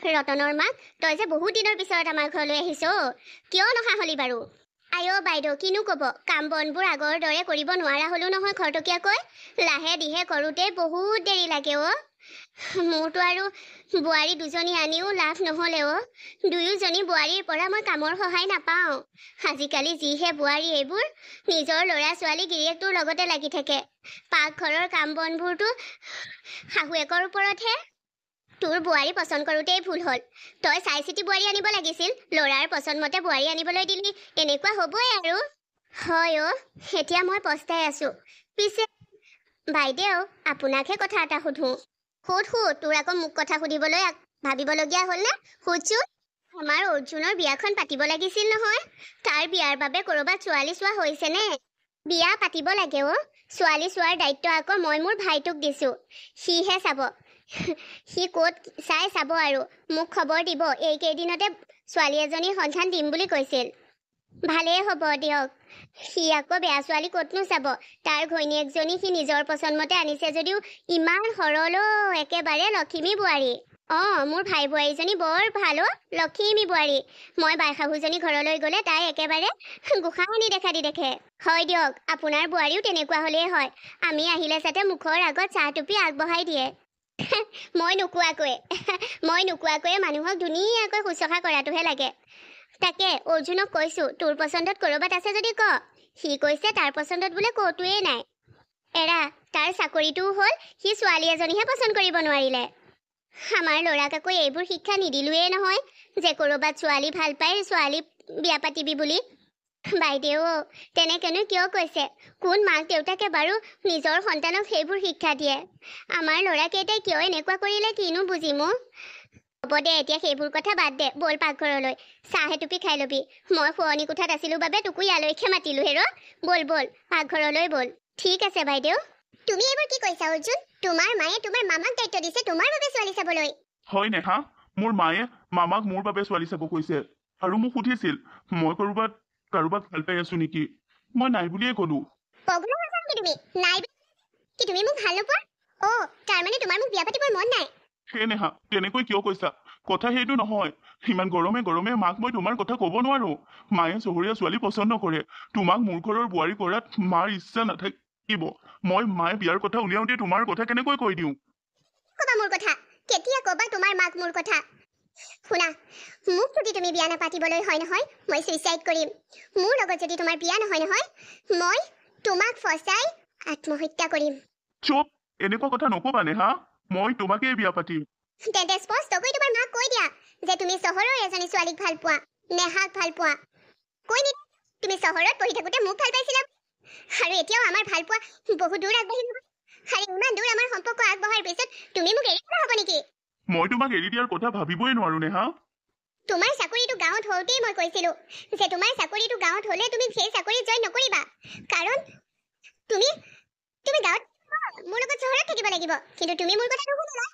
ৰতনৰ মাক, তই যে বহুত দিনৰ পিছত আমাৰ ঘৰলৈ আহিছ, কিয় নহা হলি বাৰু? আইঅ বাইদেউ, কিনো ক'ব, কাম বনবোৰ আগৰ দৰে কৰিব নোৱাৰা হ'লো নহয় খৰতকীয়াকৈ। লাহে দিহে কৰোঁতে বহুত দেৰি লাগে অ'। মোৰতো আৰু বোৱাৰী দুজনী আনিও লাভ নহ'লে অ'। দুয়োজনী বোৱাৰীৰ পৰা মই কামৰ সহায় নাপাওঁ। আজিকালি যিহে বোৱাৰী এইবোৰ, নিজৰ ল'ৰা ছোৱালী গিৰিয়েকটোৰ লগতে লাগি থাকে। পাকঘৰৰ কাম বনবোৰতো শাহুৱেকৰ ওপৰতহে। তোৰ বোৱাৰী পচন্দ কৰোঁতেই ভুল হ'ল। তই চাই চিতি বোৱাৰী আনিব লাগিছিল। ল'ৰাৰ পচন্দ মতে বোৱাৰী আনিবলৈ দিলি, এনেকুৱা হ'বই আৰু। হয় অ', এতিয়া মই পস্তাই আছোঁ। পিছে বাইদেউ, আপোনাকহে কথা এটা সুধোঁ। সুধ, তোৰ আকৌ মোক কথা সুধিবলৈ ভাবিবলগীয়া হ'ল নে? সুধছোন। আমাৰ অৰ্জুনৰ বিয়াখন পাতিব লাগিছিল নহয়। তাৰ বিয়াৰ বাবে ক'ৰবাত ছোৱালী চোৱা হৈছেনে? বিয়া পাতিব লাগে অ'। ছোৱালী চোৱাৰ দায়িত্ব আকৌ মই মোৰ ভাইটোক দিছোঁ। সিহে চাব। সি ক'ত চাই চাব আৰু মোক খবৰ দিব। এইকেইদিনতে ছোৱালী এজনীৰ সন্ধান দিম বুলি কৈছিল। ভালেই হ'ব দিয়ক। সি আকৌ বেয়া ছোৱালী ক'তনো চাব? তাৰ ঘৈণীয়েকজনী সি নিজৰ পচন্দমতে আনিছে যদিও ইমান সৰল, একেবাৰে লখিমী বোৱাৰী। অঁ, মোৰ ভাই বোৱাৰীজনী বৰ ভাল অ', লখিমী বোৱাৰী। মই বাইশাহুজনী ঘৰলৈ গ'লে তাই একেবাৰে গোসাঁহনি দেখা দি দেখে। হয় দিয়ক, আপোনাৰ বোৱাৰীও তেনেকুৱা হ'লেই হয়। আমি আহিলে যাতে মুখৰ আগত চাহ টুপি আগবঢ়াই দিয়ে। মই নোকোৱাকৈয়ে মানুহক ধুনীয়াকৈ শুশ্ৰূষা কৰাটোহে লাগে। তাকে অৰ্জুনক কৈছোঁ, তোৰ পচন্দত ক'ৰবাত আছে যদি ক। সি কৈছে তাৰ পচন্দত বোলে ক'তোৱেই নাই। এৰা, তাৰ চাকৰিটোও হ'ল, সি ছোৱালী এজনীহে পচন্দ কৰিব নোৱাৰিলে। আমাৰ ল'ৰাক আকৌ এইবোৰ শিক্ষা নিদিলোৱেই নহয়, যে ক'ৰবাত ছোৱালী ভাল পাই ছোৱালী বিয়া পাতিবি বুলি। বাইদেউ, তেনেকেনো কিয় কৈছে? কোন মাক দেউতাকে বাৰু নিজৰ সন্তানক সেইবোৰ শিক্ষা দিয়ে? আমাৰ ল'ৰাকেইটাই কিয় এনেকুৱা কৰিলে কিনো বুজিম অ'? হ'ব দে, এতিয়া সেইবোৰ কথা বাদ দে, ব'ল পাকঘৰলৈ, চাহ এটুপি খাই ল'বি। মই শোৱনি কোঠাত আছিলোঁ বাবে তোকো ইয়ালৈকে মাতিলোঁ হেৰ। ব'ল পাকঘৰলৈ ব'ল। ঠিক আছে বাইদেউ। তুমি এইবোৰ কি কৈছা অৰ্জুন? তোমাৰ মায়ে তোমাৰ মামাক দায়িত্ব দিছে তোমাৰ বাবে ছোৱালী চাবলৈ। হয় নেহা, মোৰ মায়ে মামাক মোৰ বাবে ছোৱালী চাব কৈছে আৰু মোক সুধিছিল মই কাৰোবাক ভাল পাই আছো নেকি। মই নাই বুলিয়ে ক'লো। পগলা হৈছা নেকি তুমি? নাই কি তুমি মোক ভাল নোপোৱা? অ', তাৰমানে তোমাৰ মোক বিয়া পাতিবৰ মন নাই। হে নেহা, তেনেকৈ কিয় কৈছা? কথা সেইটো নহয়। ইমান গৰমে গৰমে মাক মই তোমাৰ কথা ক'ব নোৱাৰো। মায়ে চহৰীয়া ছোৱালী পচন্দ নকৰে। তোমাক মোৰ ঘৰৰ বোৱাৰী কৰাত মাৰ ইচ্ছা নাথাকিব। মই মায়ে বিয়াৰ কথা উলিয়াওঁতে তোমাৰ কথা কেনেকৈ কৈ দিওঁ? ক'বা মোৰ কথা? কেতিয়া ক'বা তোমাৰ মাক মোৰ কথা? শুনা, মোক যদি তুমি বিয়া নাপাতিবলৈ হয় নহয়, মই ছুইচাইড কৰিম। মোৰ লগত যদি তোমাৰ বিয়া নহয় মই তোমাক ফচাই আত্মহত্যা কৰিম। চুপ, এনেকুৱা কথা নকবা নেহা। মই তোমাকেই বিয়া পাতিম। তেন্তে স্পষ্টকৈ তোমাৰ মাক কৈ দিয়া যে তুমি চহৰৰ এজনী ছোৱালীক ভাল পোৱা, নেহাক ভাল পোৱা। কৈ নিদিয়া তুমি চহৰত পঢ়ি থাকোঁতে মোক ভাল পাইছিলা আৰু এতিয়াও আমাৰ ভাল পোৱা বহু দূৰ আগবাঢ়ি যাব। আৰু ইমান দূৰ আমাৰ সম্পৰ্ক আগবঢ়াৰ পিছত তুমি মোক এৰি দিলে হ'ব নেকি? মই তোমাক এৰি দিয়াৰ কথা ভাবিবই নোৱাৰো নেহা। তোমাৰ চাকৰিটো গাঁৱত হওঁতেই মই কৈছিলোঁ যে তোমাৰ চাকৰিটো গাঁৱত হ'লে তুমি সেই চাকৰিত জইন নকৰিবা। কাৰণ তুমি গাঁৱত মোৰ লগত চহৰত থাকিব লাগিব। কিন্তু তুমি মোৰ কথা নুশুনিলা।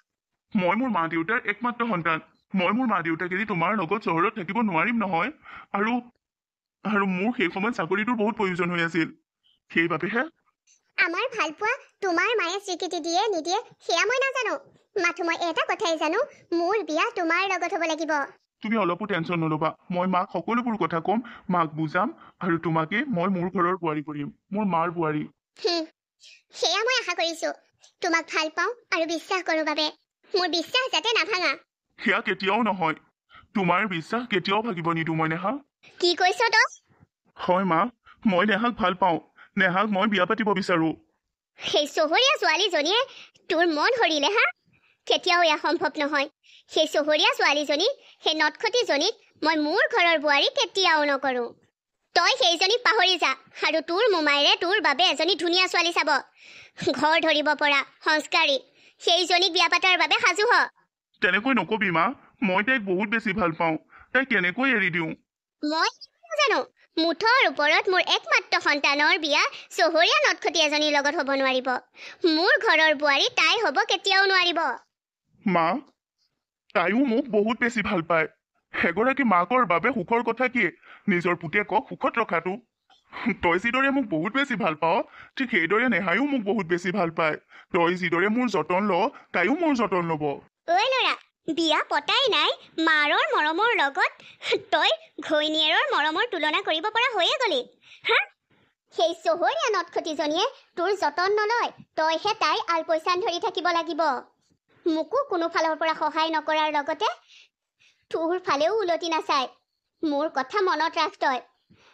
মই মোৰ মা দেউতাৰ একমাত্ৰ সন্তান। মই মোৰ মা দেউতাক এৰি তোমাৰ লগত চহৰত থাকিব নোৱাৰিম নহয়। আৰু মোৰ সেই সময়ত চাকৰিটোৰ বহুত প্ৰয়োজন হৈ আছিল। সেইবাবেহে আমাৰ ভাল পোৱা তোমাৰ মায়ে স্বীকৃতি দিয়ে নিদিয়ে সেয়া মই নাজানো। মাথো মই এটা কথাই জানো, মোৰ বিয়া তোমাৰ লগত হ'ব লাগিব। তুমি অলপো টেনশ্যন নল'বা। মই মাক সকলোবোৰ কথা ক'ম, মাক বুজাম আৰু তোমাকে মই মোৰ ঘৰৰ বোৱাৰী কৰিম, মোৰ মাৰ বোৱাৰী। সেয়া মই আশা কৰিছো। তোমাক ভাল পাওঁ আৰু বিশ্বাস কৰো বাবে। মোৰ বিশ্বাস যাতে নাভাঙা। সেয়া কেতিয়াও নহয়। তোমাৰ বিশ্বাস কেতিয়াও ভাগিব নিদিওঁ মই নেহা। কি কৈছ তই? হয় মা, মই নেহাক ভাল পাওঁ। নেহাক মই বিয়া পাতিব বিচাৰো। সেই চহৰীয়া ছোৱালীজনীয়ে তোৰ মন হৰিলে হা? কেতিয়াও এয়া সম্ভৱ নহয়। সেই চহৰীয়া ছোৱালীজনী, সেই নটখটিজনীক মই মোৰ ঘৰৰ বোৱাৰী কেতিয়াও নকৰোঁ। তই সেইজনীক পাহৰি যা আৰু তোৰ মোমাইৰে তোৰ বাবে এজনী ধুনীয়া ছোৱালী চাব। ঘৰ ধৰিব পৰা, সংস্কাৰী, সেইজনীক বিয়া পাতাৰ বাবে সাজু হ। তেনেকৈ নকবি মা, মই তাইক বহুত বেছি ভাল পাওঁ। তাইক কেনেকৈ এৰি দিওঁ? মই নাজানো। মুঠৰ ওপৰত মোৰ একমাত্ৰ সন্তানৰ বিয়া চহৰীয়া নটখটি এজনীৰ লগত হ'ব নোৱাৰিব। মোৰ ঘৰৰ বোৱাৰী তাই হ'ব কেতিয়াও নোৱাৰিব। মা, তাইও মোক বহুত বেছি ভাল পায়। এগৰাকী মাকৰ বাবে সুখৰ কথা কি? নিজৰ পুতেকক সুখত ৰখাটো। তই যিদৰে মোক বহুত বেছি ভাল পাৱ, ঠিক সেইদৰে নেহাইও মোক বহুত বেছি ভাল পায়। তই যিদৰে মোৰ যতন ল, তাইও মোৰ যতন ল'ব। ঐ ল'ৰা, বিয়া পতাই নাই মাৰৰ মৰমৰ লগত তই ঘৈণীয়েৰৰ মৰমৰ তুলনা কৰিব পৰা হৈয়ে গলি হা সেই চহৰীয়া নটখটিজনীয়ে তোৰ যতন নলয় তইহে তাইৰ আলপৈচান ধৰি থাকিব লাগিব মোকো কোনো ফালৰ পৰা সহায় নকৰাৰ লগতে তোৰ ফালেও উলটি নাচায় মোৰ কথা মনত ৰাখ তই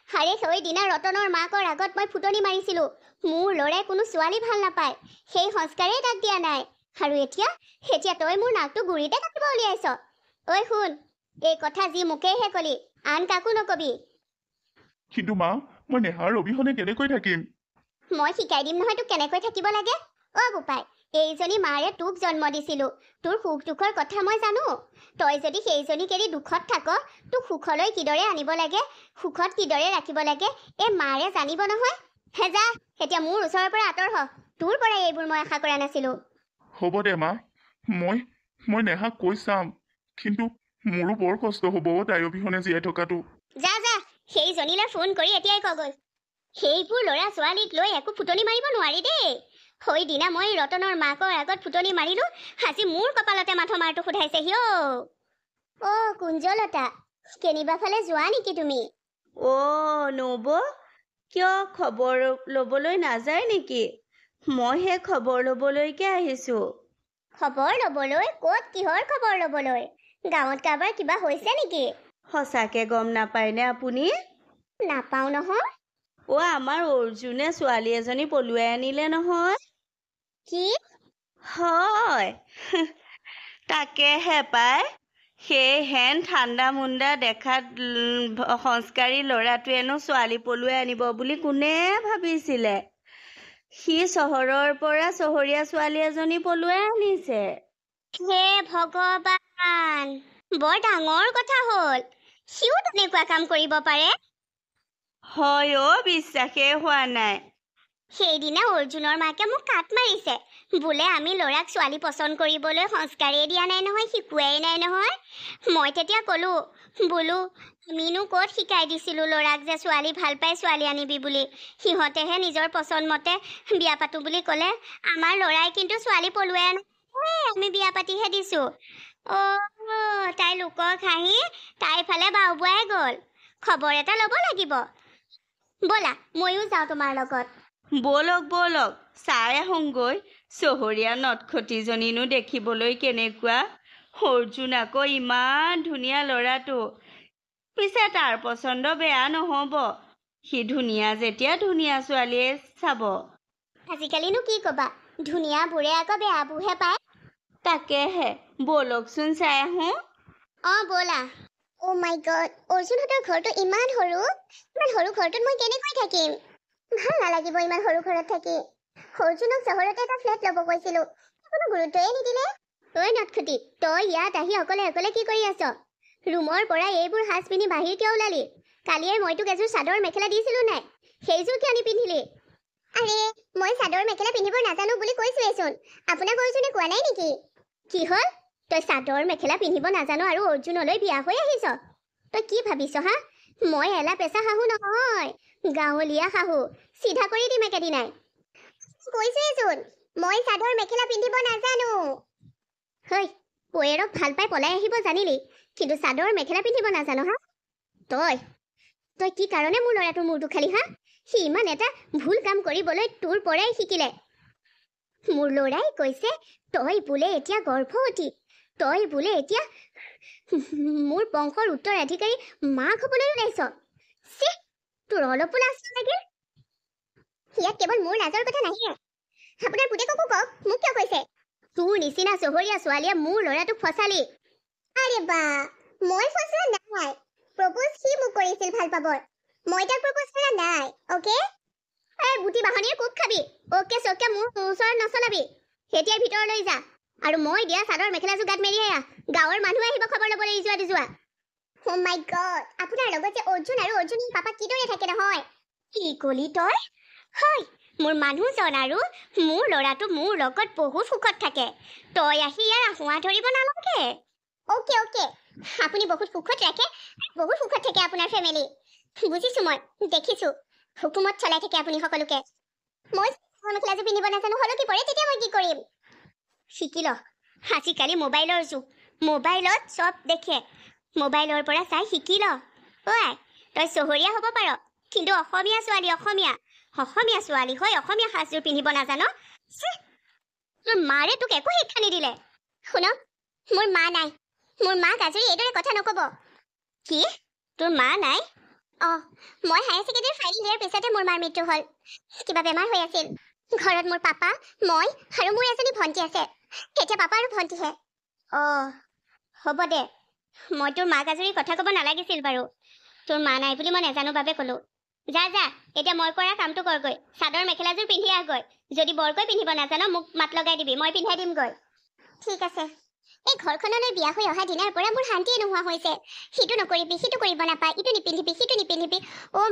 হাৰে সেইদিনা ৰতনৰ মাকৰ আগত মই ফুটনি মাৰিছিলোঁ মোৰ ল'ৰাই কোনো ছোৱালী ভাল নাপায় সেই সংস্কাৰেই তাক দিয়া নাই আৰু এতিয়া তই মোৰ নাকটো গুৰিতে কাটিব উলিয়াইছ ঐ শুন এই কথা যি মোকেইহে কলি আন কাকো নকবি কিন্তু মা মই নেহাৰ অবিহনে কেনেকৈ থাকিম মই শিকাই দিম নহয় তোক কেনেকৈ থাকিব লাগে বোপাই এইজনী মাৰে তোক জন্ম দিছিলোঁ তোৰ সুখ দুখৰ কথা মই জানো তই যদি সেইজনীক এৰি দুখত থাক তোক সুখলৈ কিদৰে আনিব লাগে সুখত কিদৰে ৰাখিব লাগে এই মাৰে জানিব নহয় হে যা এতিয়া মোৰ ওচৰৰ পৰা আঁতৰ হ তোৰ পৰা এইবোৰ মই আশা কৰা নাছিলোঁ হ'ব দে মা মই নেহাক কৈ চাম কিন্তু মোৰো বৰ কষ্ট হ'ব তাইৰ অবিহনে জীয়াই থকাটো যা সেইজনীলৈ ফোন কৰি এতিয়াই কগৈ সেইবোৰ ল'ৰা ছোৱালীক লৈ একো ফুটনি মাৰিব নোৱাৰি দেই সেইদিনা মই ৰতনৰ মাকৰ আগত ফুটনি মাৰিলোঁ আজি মোৰ কপালতে মাথো মাৰটো সোধাইছে কুঞ্জলতা কেনিবা ফালে যোৱা নেকি তুমি নব কিয় খবৰ ল'বলৈ নাযায় নেকি মই হে খবৰ ল'বলৈকে আহিছোঁ খবৰ ল'বলৈ ক'ত কিহৰ খবৰ ল'বলৈ গাঁৱত কাৰোবাৰ কিবা হৈছে নেকি সঁচাকে গম নাপায়নে আপুনি নাপাওঁ নহয় আমাৰ অৰ্জুনে ছোৱালী এজনী পলুৱাই আনিলে নহয় কি হয় তাকেহে পায় সেই হেন ঠাণ্ডা মুণ্ডা দেখাত সংস্কাৰী ল'ৰাটোৱেনো ছোৱালী পলুৱাই আনিব বুলি কোনে ভাবিছিলে সি চহৰৰ পৰা চহৰীয়া ছোৱালী এজনী পলুৱাই আনিছে হে ভগৱান বৰ ডাঙৰ কথা হ'ল সিও তেনেকুৱা কাম কৰিব পাৰে হয় বিশ্বাসেই হোৱা নাই সেইদিনা অৰ্জুনৰ মাকে মোক কাট মাৰিছে বোলে আমি ল'ৰাক ছোৱালী পচন্দ কৰিবলৈ সংস্কাৰেই দিয়া নাই নহয় শিকোৱাই নাই নহয় মই তেতিয়া ক'লোঁ বোলো আমিনো ক'ত শিকাই দিছিলোঁ ল'ৰাক যে ছোৱালী ভাল পাই ছোৱালী আনিবি বুলি সিহঁতেহে নিজৰ পচন্দ মতে বিয়া পাতো বুলি ক'লে আমাৰ ল'ৰাই কিন্তু ছোৱালী পলুৱাই আনে আমি বিয়া পাতিহে দিছোঁ তাই লোকক হাঁহি তাইৰ ফালে বাওবুৱাই গ'ল খবৰ এটা ল'ব লাগিব ব'লা ময়ো যাওঁ তোমাৰ লগত ব'লক চাই আহোঁগৈ চহৰীয়া নটখটিজনীনো দেখিবলৈ কেনেকুৱা অৰ্জুন আকৌ ইমান ধুনীয়া ল'ৰাটো পিছে তাৰ পচন্দ বেয়া নহ'ব সি ধুনীয়া যেতিয়া ধুনীয়া ছোৱালীয়ে চাব আজিকালিনো কি ক'বা ধুনীয়া বুঢ়ে আকৌ বেয়াবোৰহে পায় তাকেহে ব'লকচোন চাই আহোঁ ব'লা মাই গড অৰ্জুনহঁতৰ ঘৰটো ইমান সৰু ঘৰটোত মই কেনেকৈ থাকিম ভাল নালাগিব ইমান সৰু ঘৰত থাকি অৰ্জুনক চহৰতে এটা ফ্লেট ল'ব কৈছিলোঁ কোনো গুৰুত্বই নিদিলে নটখটি তই ইয়াত আহি অকলে কি কৰি আছ ৰুমৰ পৰা এইবোৰ সাজ পিন্ধি বাহিৰ কিয় ওলালি কালিয়ে মই তোক এযোৰ চাদৰ মেখেলা দিছিলোঁ নাই সেইযোৰ কিয় নিপিন্ধিলি আৰে মই চাদৰ মেখেলা পিন্ধিব নাজানো বুলি কৈছোৱেচোন আপোনাক অৰ্জুনে কোৱা নাই নেকি কি হ'ল তই চাদৰ মেখেলা পিন্ধিব নাজানো আৰু অৰ্জুনলৈ বিয়া হৈ আহিছ তই কি ভাবিছ হা মই এলা পেচা শাহু নহয় গাঁৱলীয়া শাহু চিধা কৰি দিম একেদিনাই কৈছোৱেচোন মই চাদৰ মেখেলা পিন্ধিব নাজানো পয়েৰক ভাল পাই পলাই আহিব জানিলি কিন্তু চাদৰ মেখেলা পিন্ধিব নাজানো হা তই কি কাৰণে মোৰ ল'ৰাটোৰ মূৰটো খালি হা সি ইমান এটা ভুল কাম কৰিবলৈ তোৰ পৰাই শিকিলে মোৰ ল'ৰাই কৈছে তই বোলে এতিয়া গৰ্ভৱতী তই বোলে এতিয়া মোৰ বংশৰ উত্তৰাধিকাৰী মাক হ'বলৈ ওলাইছ তোৰ অলপো লাজ নালাগে ইয়াত কেৱল মোৰ লাজৰ কথা নাহে আপোনাৰ পুতেককো কওক মোক কিয় কৈছে তোৰ নিচিনা চহৰীয়া ছোৱালীয়ে মোৰ ল'ৰাটোক ফচালি আৰে বা মই ফচা নাই প্ৰপ'জ সি মোক কৰিছিল ভাল পাবৰ মই তাক প্ৰপ'জ কৰা নাই অ'কে বুটি বাহনীৰ কোব খাবি অ'কে চকে মোৰ ওচৰত নচলাবি এতিয়াই ভিতৰলৈ যা আৰু মই দিয়া চাদৰ মেখেলাযোৰ গাত মেলি আহ গাঁৱৰ মানুহে আহিব খবৰ ল'বলৈ যোৱা মাই গড আপোনাৰ লগত যে অৰ্জুন আৰু অৰ্জুনৰ পাপা কিদৰে থাকে নহয় কি কলি তই হয় মোৰ মানুহজন আৰু মোৰ ল'ৰাটো মোৰ লগত বহুত সুখত থাকে তই আহি ইয়াৰ আঁহুৱা ধৰিব নালাগে অ'কে আপুনি বহুত সুখত ৰাখে বহুত সুখত থাকে আপোনাৰ ফেমিলি বুজিছোঁ মই দেখিছোঁ হুকুমত চলাই থাকে আপুনি সকলোকে মই মেখেলাযোৰ পিন্ধিব নাজানো হ'লেও কি পৰে তেতিয়া মই কি কৰিম শিকি ল আজিকালি মোবাইলৰ যুগ মোবাইলত চব দেখে মোবাইলৰ পৰা চাই শিকি ল ঐ তই চহৰীয়া হ'ব পাৰ কিন্তু অসমীয়া ছোৱালী হৈ অসমীয়া সাজযোৰ পিন্ধিব নাজান তোৰ মাৰে তোক একো শিক্ষা নিদিলে শুন মোৰ মা নাই মোৰ মাক আজৰি এইদৰে কথা নক'ব কি তোৰ মা নাই মই হায়াৰ ছেকেণ্ডেৰী ফাইনেল দিয়াৰ পিছতে মোৰ মাৰ মৃত্যু হ'ল কিবা বেমাৰ হৈ আছিল ঘৰত মোৰ পাপা মই আৰু মোৰ এজনী ভণ্টি আছে এতিয়া পাপা আৰু ভণ্টিহে হ'ব দে মই তোৰ মাক আজৰি কথা ক'ব নালাগিছিল বাৰু তোৰ মা নাই বুলি মই নাজানো বাবে ক'লো যা এতিয়া মই কৰা কামটো কৰগৈ চাদৰ মেখেলাযোৰ পিন্ধি আহগৈ যদি বৰকৈ পিন্ধিব নাজানো মোক মাত লগাই দিবি মই পিন্ধাই দিমগৈ ঠিক আছে এই ঘৰখনলৈ বিয়া হৈ অহা দিনাৰ পৰা মোৰ শান্তিয়ে নোহোৱা হৈছে সিটো নকৰিবি সিটো কৰিব নাপায় ইটো নিপিন্ধিবি সিটো নিপিন্ধিবি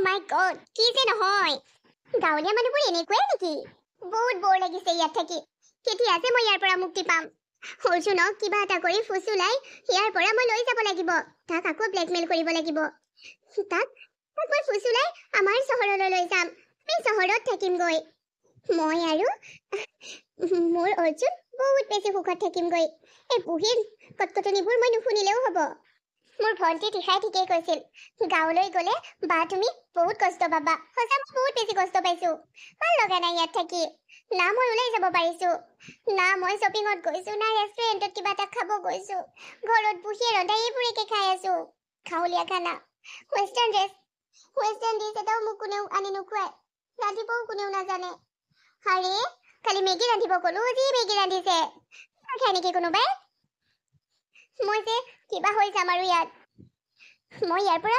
মাই গড কি যে নহয় গাঁৱলীয়া মানুহবোৰ এনেকুৱাই নেকি বহুত বৰ লাগিছে ইয়াত থাকি কেতিয়া যে মই ইয়াৰ পৰা মুক্তি পাম অৰ্জুনক কিবা এটা কৰি ফুচুলাই ইয়াৰ পৰা মই লৈ যাব লাগিব তাক আকৌ ব্লেকমেইল কৰিব লাগিব তাক মই ফুচুলাই আমাৰ চহৰলৈ লৈ যাম আমি চহৰত থাকিমগৈ মই আৰু মোৰ অৰ্জুন বহুত বেছি সুখত থাকিমগৈ এই বুঢ়ীৰ কটকটনিবোৰ মই নুশুনিলেও হ'ব মোৰ ভণ্টি তিখাই ঠিকেই কৈছিল গাঁৱলৈ গ'লে বা তুমি বহুত কষ্ট পাবা সঁচা মই বহুত বেছি কষ্ট পাইছোঁ ভাল লগা নাই ইয়াত থাকি না মই ওলাই যাব পাৰিছোঁ না মই শ্বপিঙত গৈছোঁ না ৰেষ্টুৰেণ্টত কিবা এটা খাব গৈছোঁ ঘৰত বহিয়ে ৰন্ধা এইবোৰকে খাই আছোঁ গাঁৱলীয়া খানা ৱেষ্টাৰ্ণ ডিছ এটাও মোক কোনেও আনি নোখোৱায় ৰান্ধিবও কোনেও নাজানে আৰে খালি মেগী ৰান্ধিব ক'লো যি মেগী ৰান্ধিছে খাই নেকি কোনোবাই মই যে কিবা হৈ যাম আৰু ইয়াত মই ইয়াৰ পৰা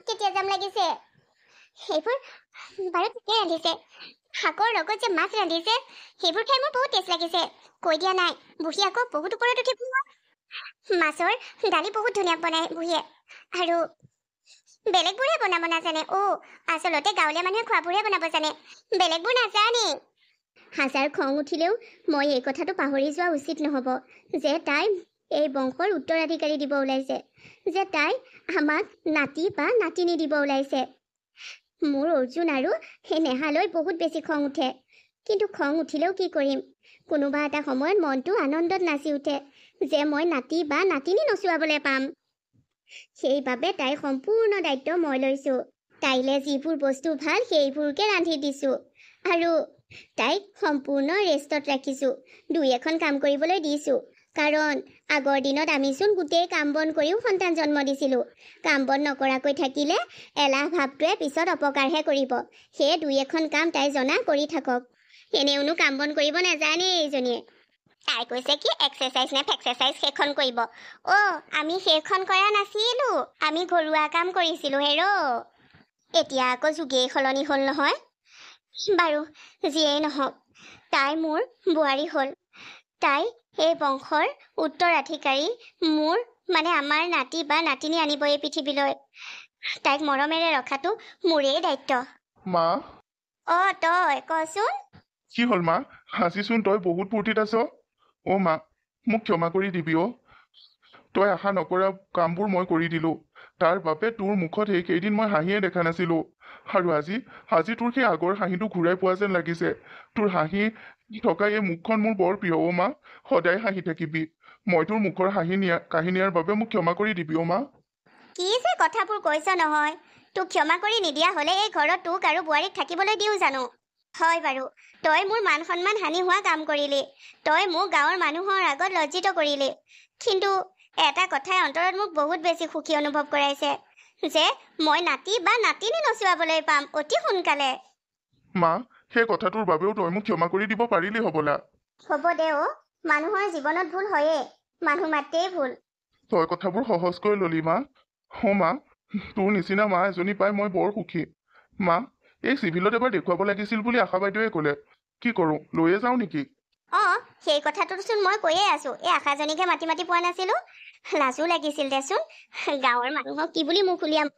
কেতিয়া যাম লাগিছে সেইবোৰ বাৰু ঠিকে ৰান্ধিছে শাকৰ লগত যে মাছ ৰান্ধিছে সেইবোৰ খাই মোৰ বহুত টেষ্ট লাগিছে কৈ দিয়া নাই বুঢ়ী আকৌ বহুত ওপৰত উঠিব মাছৰ দালি বহুত ধুনীয়া বনাই বুঢ়ীয়ে আৰু বেলেগবোৰে বনাব নাজানে আচলতে গাঁৱলীয়া মানুহে খোৱাবোৰহে বনাব জানে বেলেগবোৰ নাজানে হাজাৰ খং উঠিলেও মই এই কথাটো পাহৰি যোৱা উচিত নহ'ব যে তাই এই বংশৰ উত্তৰাধিকাৰী দিব ওলাইছে যে তাই আমাক নাতি বা নাতিনী দিব ওলাইছে মোৰ অৰ্জুন আৰু সেই নেহালৈ বহুত বেছি খং উঠে কিন্তু খং উঠিলেও কি কৰিম কোনোবা এটা সময়ত মনটো আনন্দত নাচি উঠে যে মই নাতি বা নাতিনী নচুৱাবলৈ পাম সেইবাবে তাইৰ সম্পূৰ্ণ দায়িত্ব মই লৈছোঁ তাইলে যিবোৰ বস্তু ভাল সেইবোৰকে ৰান্ধি দিছোঁ আৰু তাইক সম্পূৰ্ণ ৰেষ্টত ৰাখিছোঁ 2-এখন কাম কৰিবলৈ দিছোঁ কাৰণ আগৰ দিনত আমিচোন গোটেই কাম বন কৰিও সন্তান জন্ম দিছিলোঁ কাম বন নকৰাকৈ থাকিলে এলাহ ভাৱটোৱে পিছত অপকাৰহে কৰিব সেয়ে 2-এখন কাম তাই জনা কৰি থাকক এনেওনো কাম বন কৰিব নাজানে এইজনীয়ে তাই কৈছে কি এক্সাৰচাইজ নে ফেক্সাৰচাইজ সেইখন কৰিব আমি সেইখন কৰা নাছিলোঁ আমি ঘৰুৱা কাম কৰিছিলোঁ হেৰ এতিয়া আকৌ যুগেই সলনি হ'ল নহয় বাৰু যিয়েই নহওক তাই মোৰ বোৱাৰী হ'ল তাই এই বংশৰ উত্তৰাধিকাৰী মোৰ মানে আমাৰ নাতি বা নাতিনী আনিব এই পৃথিৱীলৈ তাইক মৰমেৰে ৰখাটো মোৰেই দায়িত্ব মা তই কচোন কি হ'ল মা হাঁচিচোন তই বহুত ফূৰ্তিত আছ মা মোক ক্ষমা কৰি দিবি তই আশা নকৰা কামবোৰ মই কৰি দিলোঁ তাৰ বাবে তোৰ মুখত সেইকেইদিন মই হাঁহিয়ে দেখা নাছিলোঁ আৰু আজি তোৰ সেই আগৰ হাঁহিটো ঘূৰাই পোৱা যেন লাগিছে তোৰ হাঁহি থকা এই মুখখন মোৰ বৰ প্ৰিয় মা সদায় হাঁহি থাকিবি মই তোৰ মুখৰ কাহিনীয়াৰ বাবে মোক ক্ষমা কৰি দিবি মা কি যে কথাবোৰ কৈছ নহয় তোক ক্ষমা কৰি নিদিয়া হ'লে এই ঘৰত তোক আৰু বোৱাৰীক থাকিবলৈ দিওঁ জানো হয় বাৰু তই মোৰ মান সন্মান হানি হোৱা কাম কৰিলি তই মোক গাঁৱৰ মানুহৰ আগত লজ্জিত কৰিলি কিন্তু এটা কথাই অন্তৰত মোক বহুত বেছি সুখী অনুভৱ কৰাইছে যে মই নাতি বা নাতিনী নচুৱাবলৈ পাম অতি সোনকালে মা সেই কথাটোৰ বাবেও তই মোক ক্ষমা কৰি দিব পাৰিলি হ'বলা হ'ব দে মানুহৰ জীৱনত ভুল হয়েই মানুহ মাত্ৰেই ভুল তই কথাবোৰ সহজকৈ ললি মা মা তোৰ নিচিনা মা এজনী পাই মই বৰ সুখী মা এই চিভিলত এবাৰ দেখুৱাব লাগিছিল বুলি আশা বাইদেৱে ক'লে কি কৰোঁ লৈয়ে যাওঁ নেকি সেই কথাটোচোন মই কৈয়ে আছোঁ এই আশাজনীকে মাতি পোৱা নাছিলোঁ লাজো লাগিছিল দেচোন গাঁৱৰ মানুহক কি বুলি মুখ উলিয়াম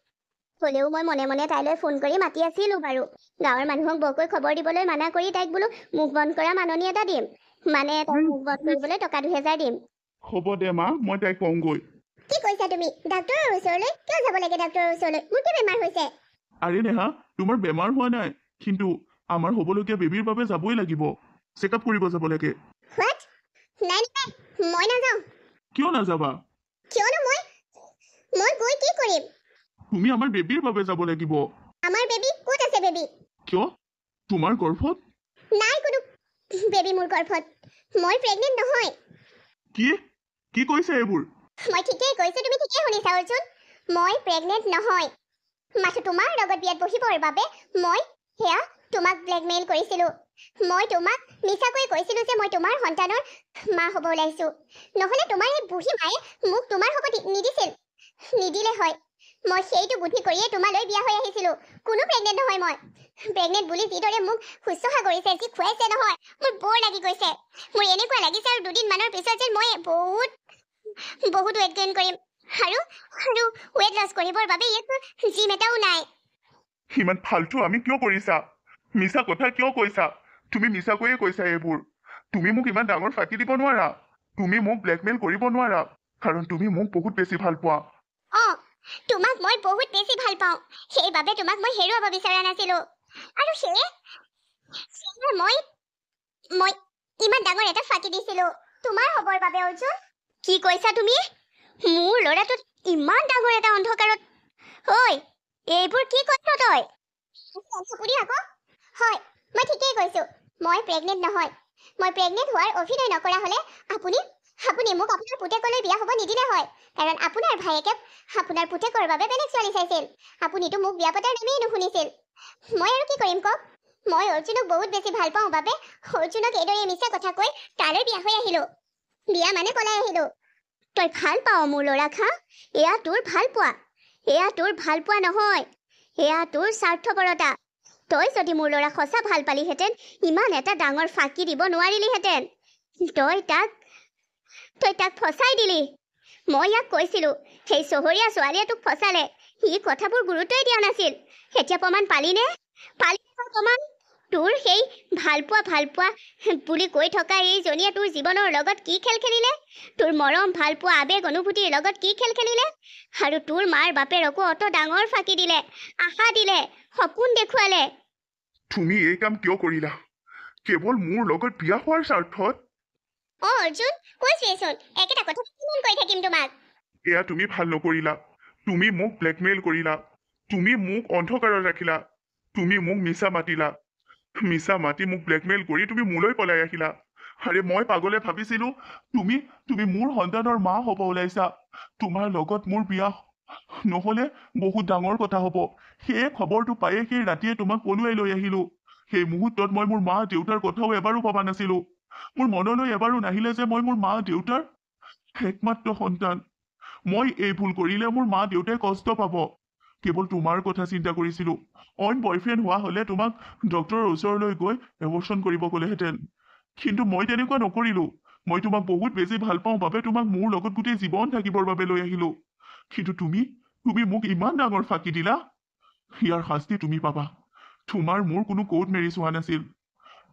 হ'লেও মই মনে মনে তাইলৈ ফোন কৰি মাতি আছিলোঁ বাৰু গাঁৱৰ মানুহক বৰকৈ খবৰ দিবলৈ মানা কৰি তাইক বোলো মুখ বন্ধ কৰা মাননি এটা দিম মানে তাইক মুখ বন্ধ কৰিবলৈ টকা 2000 দিম হ'ব দে মা মই তাইক কওঁগৈ কি কৈছা তুমি ডাক্তৰৰ ওচৰলৈ কিয় যাব লাগে ডাক্তৰৰ ওচৰলৈ মোৰ কি বেমাৰ হৈছে আৰে নেহা তোমাৰ বেমাৰ হোৱা নাই কিন্তু আমাৰ হ'বলগীয়া বেবীৰ বাবে যাবই লাগিব চেকআপ কৰিব যাব লাগে হোৱাট নাই মই নাযাওঁ কিয় নাযাবা? কিয়নো মই গৈ কি কৰিম? তুমি আমাৰ বেবীৰ বাবে যাব লাগিব। আমাৰ বেবী ক'ত আছে? বেবী কিয়? তোমাৰ গৰ্ভত? নাই কোনো বেবী মোৰ গৰ্ভত। মই প্ৰেগনেণ্ট নহয়। কি কি কৈছে এইবোৰ? মই ঠিকেই কৈছো, তুমি ঠিকেই শুনিছা অৰ্জুন। মই প্ৰেগনেণ্ট নহয়। মাথো তোমাৰ লগত বিয়াত বহিবৰ বাবে মই সেয়া তোমাক ব্লেকমেইল কৰিছিলো। মই তোমাক মিছাকৈ কৈছিলো যে মই তোমাৰ সন্তানৰ মা হ'ব ওলাইছো। নহ'লে তোমাৰ এই বুঢ়ী মায়ে মোক তোমাৰ হ'ব নিদিলে হয়। মই সেইটো বুদ্ধি কৰিয়ে তোমালৈ বিয়া হৈ আহিছিলো। কোনো প্ৰেগনেণ্ট নহয় মই। প্ৰেগনেণ্ট বুলি যিদৰে মোক শুশ্ৰূষা কৰিছে, যি খুৱাইছে নহয়, মোৰ বৰ লাগি গৈছে। মোৰ এনেকুৱা লাগিছে আৰু দুদিনমানৰ পিছত যেন মই বহুত ৱেট গেইন কৰিম আৰু ৱেট লছ কৰিবৰ বাবে ইয়াত জিম এটাও নাই। ইমান ফাল্টু আমি কিয় কৰিছা? মিছা কথা কিয় কৈছা? তুমি মিছাকৈয়ে কৈছা এইবোৰ। তুমি মোক ইমান ডাঙৰ ফাঁকি দিব নোৱাৰা। তুমি মোক ব্লেকমেইল কৰিব নোৱাৰা, কাৰণ তুমি মোক বহুত বেছি ভাল পোৱা। তোমাক মই বহুত বেছি ভাল পাওঁ। সেইবাবে তোমাক মই হেৰুৱাব বিচৰা নাছিলো। আৰু সেয়ে মই ইমান ডাঙৰ এটা ফাঁকি দিছিলো তোমাৰ হ'বৰ বাবে। অৰ্জুন, কি কৈছা তুমি? মোৰ ল'ৰাটোত ইমান ডাঙৰ এটা অন্ধকাৰত? ঐ, এইবোৰ কি কৈছ তই? হয়, মই ঠিকেই কৈছো। মই প্ৰেগনেণ্ট নহয়। মই প্ৰেগনেণ্ট হোৱাৰ অভিনয় নকৰা হ'লে আপুনি মোক আপোনাৰ পুতেকলৈ বিয়া হ'ব নিদিলে হয়। কাৰণ আপোনাৰ ভায়েকে আপোনাৰ পুতেকৰ বাবে বেলেগ ছোৱালী চাইছিল। আপুনিতো মোক বিয়া পতাৰ নামেই নুশুনিছিল। মই আৰু কি কৰিম কওক? মই অৰ্জুনক বহুত বেছি ভাল পাওঁ বাবে অৰ্জুনক এইদৰে মিছা কথা কৈ তালৈ বিয়া হৈ আহিলো। বিয়া মানে পলাই আহিলো। তই ভাল পাওঁ মোৰ ল'ৰাক? হা, এয়া তোৰ ভাল পোৱা। এয়া তোৰ ভাল পোৱা নহয়, এয়া তোৰ স্বাৰ্থপৰতা। তই যদি মোৰ ল'ৰা সঁচা ভাল পালিহেঁতেন ইমান এটা ডাঙৰ ফাঁকি দিব নোৱাৰিলিহেঁতেন। তই তাক ফচাই দিলি। মই ইয়াক কৈছিলো সেই চহৰীয়া ছোৱালীয়ে তোক ফচালে। সি কথাবোৰ গুৰুত্বই দিয়া নাছিল। এতিয়া প্ৰমাণ পালিনে? প্ৰমাণ? তোৰ সেই ভাল পোৱা বুলি কৈ থকা এইজনীয়ে তোৰ জীৱনৰ লগত কি খেল খেলিলে? তোৰ মৰম, ভাল পোৱা, আৱেগ, অনুভূতিৰ লগত কি খেল খেলিলে? আৰু তোৰ মাৰ বাপেৰকো অত ডাঙৰ ফাঁকি দিলে, আশা দিলে, সপোন দেখুৱালে। তুমি এই কাম কিয় কৰিলা? কেৱল মোৰ লগত বিয়া হোৱাৰ স্বাৰ্থত? অৰ্জুন, কৈছোৱেচোন একেটা কথা কিমান কৈ থাকিম তোমাক? এয়া তুমি ভাল নকৰিলা। তুমি মোক ব্লেকমেইল কৰিলা। তুমি মোক অন্ধকাৰত ৰাখিলা। তুমি মোক মিছা মাতিলা। মিছা মাতি মোক ব্লেকমেইল কৰি তুমি মোলৈ পলাই আহিলা। আৰে মই পাগলে ভাবিছিলো তুমি মোৰ সন্তানৰ মা হ'ব ওলাইছা। তোমাৰ লগত মোৰ বিয়া নহ'লে বহুত ডাঙৰ কথা হ'ব। সেই খবৰটো পায়ে সেই ৰাতিয়ে তোমাক পলুৱাই লৈ আহিলো। সেই মুহূৰ্তত মই মোৰ মা দেউতাৰ কথাও এবাৰো ভবা নাছিলো। মোৰ মনলৈ এবাৰো নাহিলে যে মই মোৰ মা দেউতাৰ একমাত্ৰ সন্তান। মই এই ভুল কৰিলে মোৰ মা দেউতাই কষ্ট পাব। কেৱল তোমাৰ কথা চিন্তা কৰিছিলো। অইন বয়ফ্ৰেণ্ড হোৱা হ'লে তোমাক ডক্টৰৰ ওচৰলৈ গৈ এবৰ্চন কৰিব ক'লেহেঁতেন। কিন্তু মই তেনেকুৱা নকৰিলো। মই তোমাক বহুত বেছি ভাল পাওঁ বাবে তোমাক মোৰ লগত গোটেই জীৱন থাকিবৰ বাবে লৈ আহিলো। কিন্তু তুমি মোক ইমান ডাঙৰ ফাঁকি দিলা। ইয়াৰ শাস্তি তুমি পাবা। তোমাৰ মোৰ কোনো কোৰ্ট মেৰেজ হোৱা নাছিল।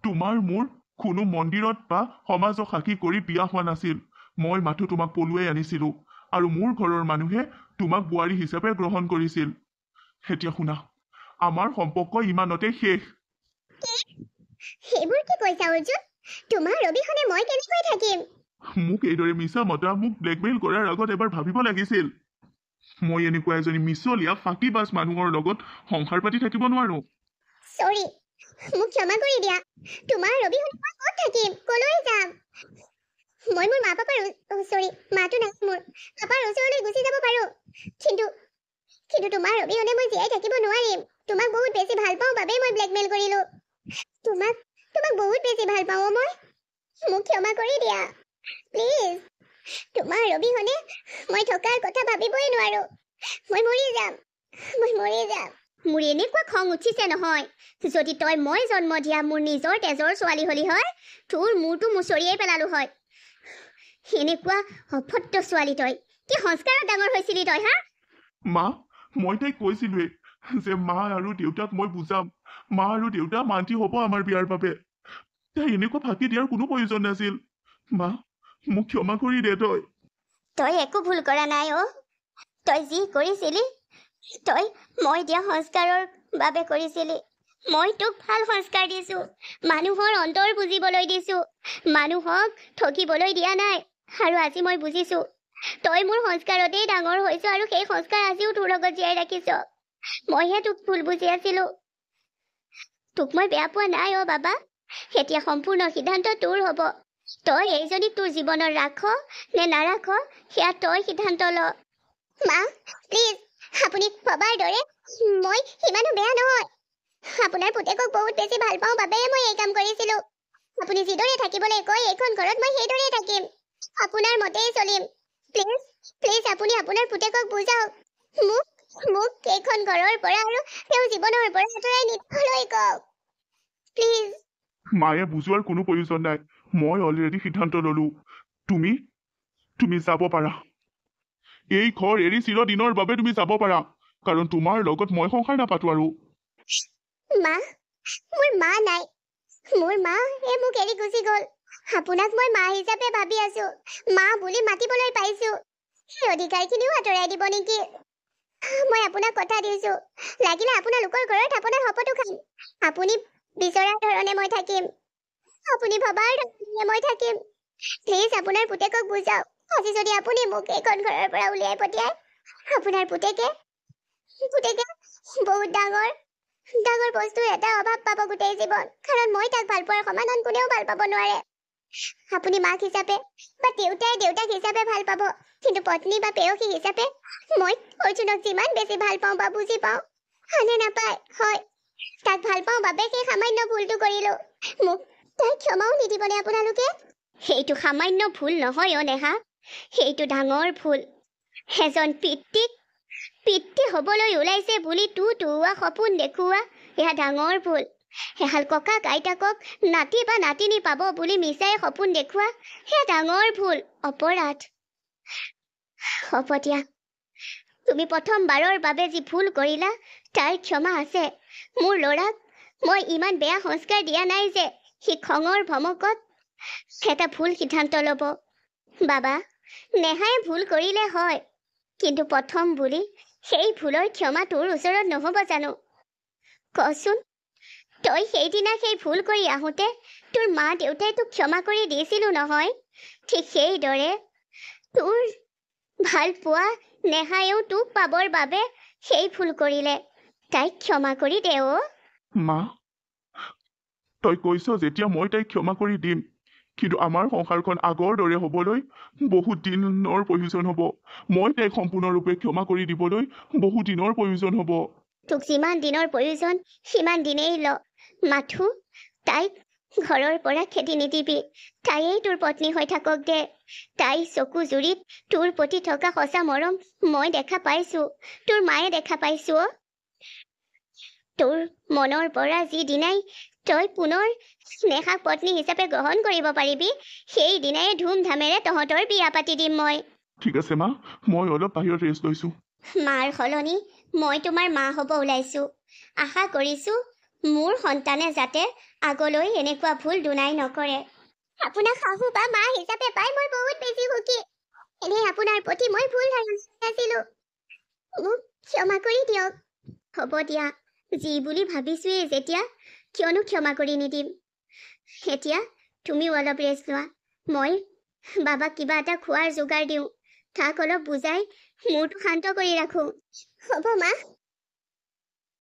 তোমাৰ মোৰ কোনো মন্দিৰত বা সমাজক সাক্ষী কৰি বিয়া হোৱা নাছিল। মই মাথো তোমাক পলুৱাই আনিছিলো আৰু মোৰ ঘৰৰ মানুহে তোমাক বোৱাৰী হিচাপে গ্ৰহণ কৰিছিল। এতিয়া শুনা, আমাৰ সম্পৰ্ক ইমানতে শেষ। এইবোৰ কি কৈছা অৰ্জুন? তোমাৰ অবিহনে মই কেনেকৈ থাকিম? মোক এইদৰে মিছা মতা, মোক ব্লেকমেইল কৰাৰ আগত এবাৰ ভাবিব লাগিছিল। মই এনেকুৱা এজনী মিছলীয়া ফাঁকিবাজ মানুহৰ লগত সংসাৰ পাতি থাকিব নোৱাৰো। সৰি, মোক ক্ষমা কৰি দিয়া। তোমাৰ অবিহনে মই ক'ত থাকিম? কলৈ যাম? মই মোৰ মা পাপাৰ মাটো নাই মোৰ পাপাৰ ওচৰলৈ গুচি যাব পাৰো। কিন্তু তোমাৰ অবিহনে মই জীয়াই থাকিব নোৱাৰিম। তোমাক বহুত বেছি ভাল পাওঁ বাবেই মই ব্লেকমেইল কৰিলো। তোমাক বহুত বেছি ভাল পাওঁ মই। মোক ক্ষমা কৰি দিয়া প্লিজ। তোমাৰ অবিহনে মই থকাৰ কথা ভাবিবই নোৱাৰো। মই মৰি যাম। মোৰ এনেকুৱা খং উঠিছে নহয়। যদি তই মই জন্ম দিয়া মোৰ নিজৰ তেজৰ ছোৱালী হলি হয়, তোৰ মূৰটো মুচৰিয়াই পেলালো হয়। এনেকুৱা অভদ্ৰ ছোৱালী তই। কি সংস্কাৰত ডাঙৰ হৈছিলি তই? হা মা, মই তাইক কৈছিলোৱে যে মা আৰু দেউতাক মই বুজাম। মা আৰু দেউতা মান্তি হ'ব আমাৰ বিয়াৰ বাবে। তাই এনেকুৱা ফাঁকি দিয়াৰ কোনো প্ৰয়োজন নাছিল। মা, মোক ক্ষমা কৰি দে। তই একো ভুল কৰা নাই। তই যি কৰিছিলি তই মই দিয়া সংস্কাৰৰ বাবে কৰিছিলি। মই তোক ভাল সংস্কাৰ দিছো, মানুহৰ অন্তৰ বুজিবলৈ দিছো, মানুহক ঠকিবলৈ দিয়া নাই। আৰু আজি মই বুজিছো তই মোৰ সংস্কাৰতেই ডাঙৰ হৈছ আৰু সেই সংস্কাৰ আজিও তোৰ লগত জীয়াই ৰাখিছ। মইহে তোক ভুল বুজি আছিলো। তোক মই বেয়া পোৱা নাই অ বাবা। এতিয়া সম্পূৰ্ণ সিদ্ধান্ত তোৰ হ'ব। তই এইজনীক তোৰ জীৱনত ৰাখ নে নাৰাখ সেয়া তই সিদ্ধান্ত ল। মা প্লিজ, আপুনি ভবাৰ দৰে মই সিমানো বেয়া নহয়। আপোনাৰ পুতেকক বহুত বেছি ভাল পাওঁ বাবেই মই এই কাম কৰিছিলো। আপুনি যিদৰে থাকিবলৈ কয় এইখন ঘৰত মই সেইদৰেই থাকিম। আপোনাৰ মতেই চলিম। প্লিজ প্লিজ আপুনি আপোনাৰ পুতেকক বুজাওক। মোক মোক এইখন ঘৰৰ পৰা আৰু তেওঁ জীৱনৰ পৰা আঁতৰাই নিবলৈ কওক প্লিজ। মায়ে বুজোৱাৰ কোনো প্ৰয়োজন নাই। মই অলৰেডি সিদ্ধান্ত ললো। তুমি তুমি যাব পাৰা। এই ঘৰ এৰি চিৰদিনৰ বাবে তুমি যাব পাৰা, কাৰণ তোমাৰ লগত মই সংসাৰ নাপাতো আৰু। মা, মোৰ মা নাই। মোৰ মা মোক এৰি গুচি গ'ল। আপোনাক মই মা হিচাপে ভাবি আছো। মা বুলি মাতিবলৈ পাইছো। সেই অধিকাৰখিনিও আঁতৰাই দিব নেকি? মই আপোনাক কথা দিছো, লাগিলে আপোনালোকৰ ঘৰত আপোনাৰ শপতো খাম। আপুনি বিচৰাৰ ধৰণে মই থাকিম। আপুনি ভবাৰ ধৰণে মই থাকিম। প্লিজ আপোনাৰ পুতেকক বুজাওক। আজি যদি আপুনি মোক এইখন ঘৰৰ পৰা উলিয়াই পঠিয়ায়, আপোনাৰ পুতেকে বহুত ডাঙৰ বস্তুৰ এটা অভাৱ পাব গোটেই জীৱন। কাৰণ মই তাক ভাল পোৱাৰ সমান আন কোনেও ভাল পাব নোৱাৰে। আপুনি মাক হিচাপে বা দেউতাক হিচাপে ভাল পাব, কিন্তু পত্নী বা পেয়সী হিচাপে মই অৰ্জুনক যিমান বেছি ভাল পাওঁ বা বুজি পাওঁ আনে নাপায়। হয়, তাক ভাল পাওঁ বাবে সেই সামান্য ভুলটো কৰিলো। মোক তাক ক্ষমাও নিদিবনে আপোনালোকে? সেইটো সামান্য ভুল নহয় অ নেহা, সেইটো ডাঙৰ ভুল। এজন পিতৃ হবলৈ ওলাইছে বুলি তুওৱা সপোন দেখুওৱা এয়া ডাঙৰ ভুল। এহাল ককাক আইতাকক নাতি বা নাতিনী পাব বুলি মিছাই সপোন দেখুওৱা সেয়া ডাঙৰ ভুল, অপৰাধ। হ'ব দিয়া, তুমি প্ৰথমবাৰৰ বাবে যি ভুল কৰিলা তাৰ ক্ষমা আছে। মোৰ ল'ৰাক মই ইমান বেয়া সংস্কাৰ দিয়া নাই যে সি খঙৰ ভমকত এটা ভুল সিদ্ধান্ত ল'ব। বাবা, নেহাই ভুল কৰিলে হয়, কিন্তু প্ৰথম বুলি সেই ভুলৰ ক্ষমা তোৰ ওচৰত নহ'ব জানো? কচোন, তই সেইদিনা সেই ভুল কৰি আহোঁতে তোৰ মা দেউতাই তোক ক্ষমা কৰি দিছিলো নহয়? ঠিক সেইদৰে তোৰ ভাল পোৱা নেহায়েও তোক পাবৰ বাবে সেই ভুল কৰিলে। তাইক ক্ষমা কৰি দে অ। মা, তই কৈছ যেতিয়া মই তাইক ক্ষমা কৰি দিম, কিন্তু আমাৰ সংসাৰখন আগৰ দৰে হ'বলৈ বহুত দিনৰ প্ৰয়োজন হ'ব। মই তাইক সম্পূৰ্ণৰূপে ক্ষমা কৰি দিবলৈ বহু দিনৰ প্ৰয়োজন হ'ব। তোক যিমান দিনৰ প্ৰয়োজন সিমান দিনেই ল। মাথো তাইক ঘৰৰ পৰা খেদি নিদিবি। তাইয়েই তোৰ পত্নী হৈ থাকক দে। তাই চকু জুৰিত তোৰ প্ৰতি থকা সঁচা মৰম মই দেখা পাইছো, তোৰ মায়ে দেখা পাইছো অ। তোৰ মনৰ পৰা যিদিনাই তই পুনৰ নেহাক পত্নী হিচাপে গ্ৰহণ কৰিব পাৰিবি, সেই দিনাই ধুমধামেৰে তহঁতৰ বিয়া পাতি দিম মই। ঠিক আছে মা, মই অলপ বাহিৰত ৰেষ্ট লৈছো। মাৰ সলনি মই তোমাৰ মা হ'ব ওলাইছো। আশা কৰিছো মোৰ সন্তানে যাতে আগলৈ এনেকুৱা ভুল দুনাই নকৰে। আপোনাক শাহু বা মা হিচাপে পাই মই বহুত বেছি সুখী। এনে আপোনাৰ প্ৰতি মই ভুল ধাৰণা আছিলো। মোক ক্ষমা কৰি দিয়ক। হ'ব দিয়া, যি বুলি ভাবিছোৱেই যেতিয়া কিয়নো ক্ষমা কৰি নিদিম। এতিয়া তুমিও অলপ ৰেষ্ট লোৱা। মই বাবাক কিবা এটা খোৱাৰ যোগাৰ দিওঁ। তাক অলপ বুজাই মূৰটো শান্ত কৰি ৰাখোঁ। হ'ব মা।